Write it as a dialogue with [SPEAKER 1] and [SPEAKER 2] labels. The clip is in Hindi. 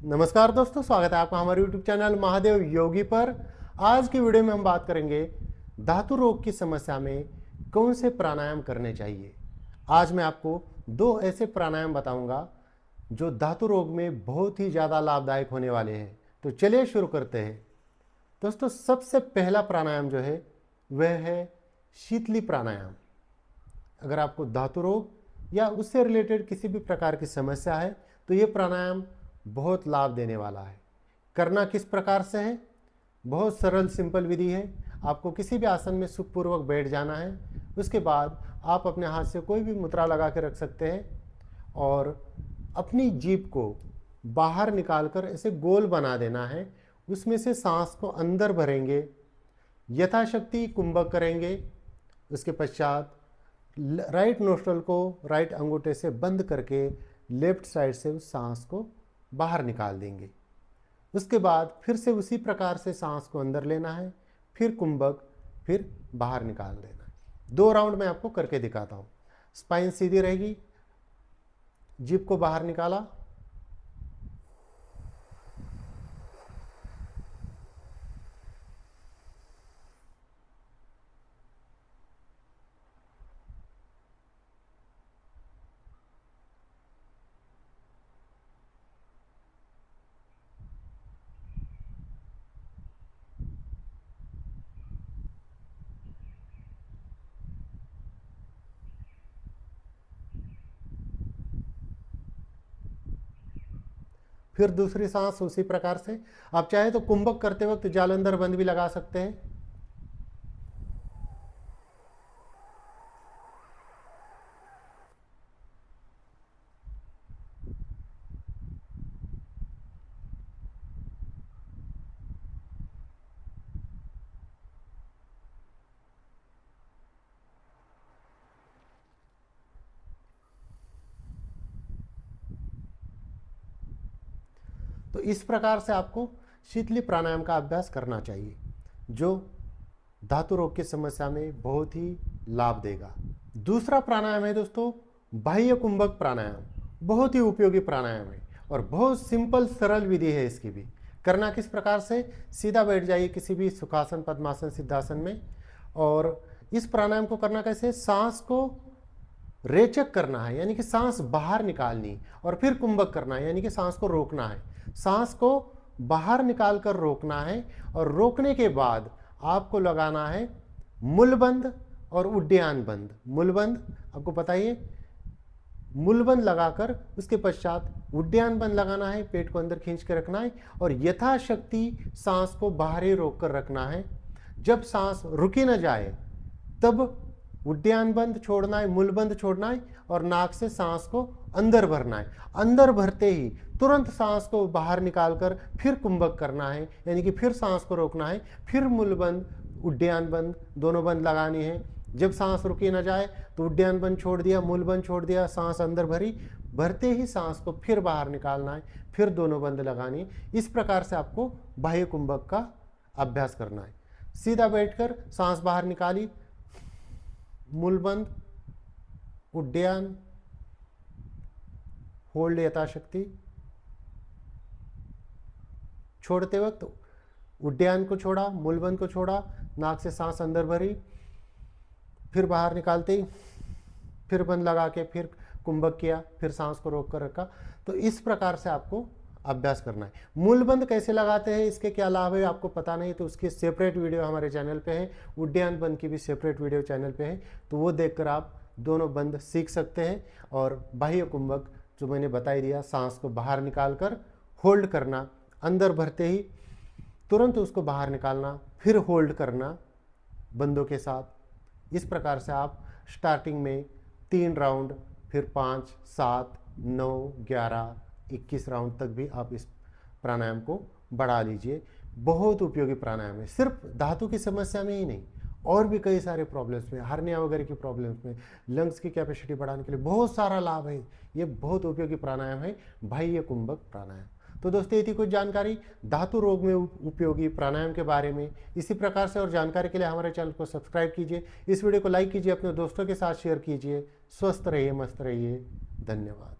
[SPEAKER 1] नमस्कार दोस्तों, स्वागत है आपका हमारे YouTube चैनल महादेव योगी पर। आज की वीडियो में हम बात करेंगे धातु रोग की समस्या में कौन से प्राणायाम करने चाहिए। आज मैं आपको दो ऐसे प्राणायाम बताऊंगा जो धातु रोग में बहुत ही ज़्यादा लाभदायक होने वाले हैं। तो चलिए शुरू करते हैं। दोस्तों, सबसे पहला प्राणायाम जो है वह है शीतली प्राणायाम। अगर आपको धातु रोग या उससे रिलेटेड किसी भी प्रकार की समस्या है तो ये प्राणायाम बहुत लाभ देने वाला है। करना किस प्रकार से है? बहुत सरल सिंपल विधि है। आपको किसी भी आसन में सुखपूर्वक बैठ जाना है। उसके बाद आप अपने हाथ से कोई भी मुद्रा लगा के रख सकते हैं और अपनी जीभ को बाहर निकालकर ऐसे गोल बना देना है। उसमें से सांस को अंदर भरेंगे, यथाशक्ति कुंभक करेंगे। उसके पश्चात राइट नोस्ट्रल को राइट अंगूठे से बंद करके लेफ्ट साइड से उस सांस को बाहर निकाल देंगे। उसके बाद फिर से उसी प्रकार से सांस को अंदर लेना है, फिर कुंभक, फिर बाहर निकाल देना है। 2 राउंड में आपको करके दिखाता हूँ। स्पाइन सीधी रहेगी, जीभ को बाहर निकाला, फिर दूसरी सांस उसी प्रकार से। आप चाहे तो कुंभक करते वक्त जालंधर बंद भी लगा सकते हैं। तो इस प्रकार से आपको शीतली प्राणायाम का अभ्यास करना चाहिए, जो धातु रोग की समस्या में बहुत ही लाभ देगा। दूसरा प्राणायाम है दोस्तों बाह्य कुंभक प्राणायाम। बहुत ही उपयोगी प्राणायाम है और बहुत सिंपल सरल विधि है इसकी भी। करना किस प्रकार से? सीधा बैठ जाइए किसी भी सुखासन, पद्मासन, सिद्धासन में। और इस प्राणायाम को करना कैसे? सांस को रेचक करना है, यानी कि सांस बाहर निकालनी, और फिर कुंभक करना है, यानी कि सांस को रोकना है। सांस को बाहर निकालकर रोकना है और रोकने के बाद आपको लगाना है मूलबंद और उड्डयन बंद। मूलबंद आपको पता ही है, मूलबंद लगाकर उसके पश्चात उड्डयन बंद लगाना है। पेट को अंदर खींच के रखना है और यथाशक्ति सांस को बाहर ही रोक कर रखना है। जब सांस रुकी न जाए तब उड्डयन बंद छोड़ना है, मूलबंद छोड़ना है और नाक से सांस को अंदर भरना है। अंदर भरते ही तुरंत सांस को बाहर निकालकर फिर कुंभक करना है, यानी कि फिर सांस को रोकना है, फिर मूलबंद, उड्डयन बंद दोनों बंद लगानी है। जब सांस रुकी ना जाए तो उड्डयन बंद छोड़ दिया, मूलबंद छोड़ दिया, सांस अंदर भरी, भरते ही सांस को फिर बाहर निकालना है, फिर दोनों बंद लगानी है। इस प्रकार से आपको बाह्य कुंभक का अभ्यास करना है। सीधा बैठकर सांस बाहर निकाली, मूलबंद, उड्डयन, होल्ड यथाशक्ति। छोड़ते वक्त उड्डयन को छोड़ा, मूलबंद को छोड़ा, नाक से सांस अंदर भरी, फिर बाहर निकालते ही फिर बंद लगा के फिर कुंभक किया, फिर सांस को रोक कर रखा। तो इस प्रकार से आपको अभ्यास करना है। मूलबंद कैसे लगाते हैं, इसके क्या लाभ है आपको पता नहीं तो उसकी सेपरेट वीडियो हमारे चैनल पे है। उड्डयन बंद की भी सेपरेट वीडियो चैनल पे है, तो वो देखकर आप दोनों बंद सीख सकते हैं। और बाह्य कुंभक जो मैंने बता ही दिया, सांस को बाहर निकाल कर होल्ड करना, अंदर भरते ही तुरंत उसको बाहर निकालना, फिर होल्ड करना बंदों के साथ। इस प्रकार से आप स्टार्टिंग में 3 राउंड, फिर 5, 7, 9, 11, 21 राउंड तक भी आप इस प्राणायाम को बढ़ा लीजिए। बहुत उपयोगी प्राणायाम है, सिर्फ धातु की समस्या में ही नहीं, और भी कई सारे प्रॉब्लम्स में, हार्निया वगैरह की प्रॉब्लम्स में, लंग्स की कैपेसिटी बढ़ाने के लिए बहुत सारा लाभ है। ये बहुत उपयोगी प्राणायाम है बाह्य कुंभक प्राणायाम। तो दोस्तों, ये थी कुछ जानकारी धातु रोग में उपयोगी प्राणायाम के बारे में। इसी प्रकार से और जानकारी के लिए हमारे चैनल को सब्सक्राइब कीजिए, इस वीडियो को लाइक कीजिए, अपने दोस्तों के साथ शेयर कीजिए। स्वस्थ रहिए, मस्त रहिए। धन्यवाद।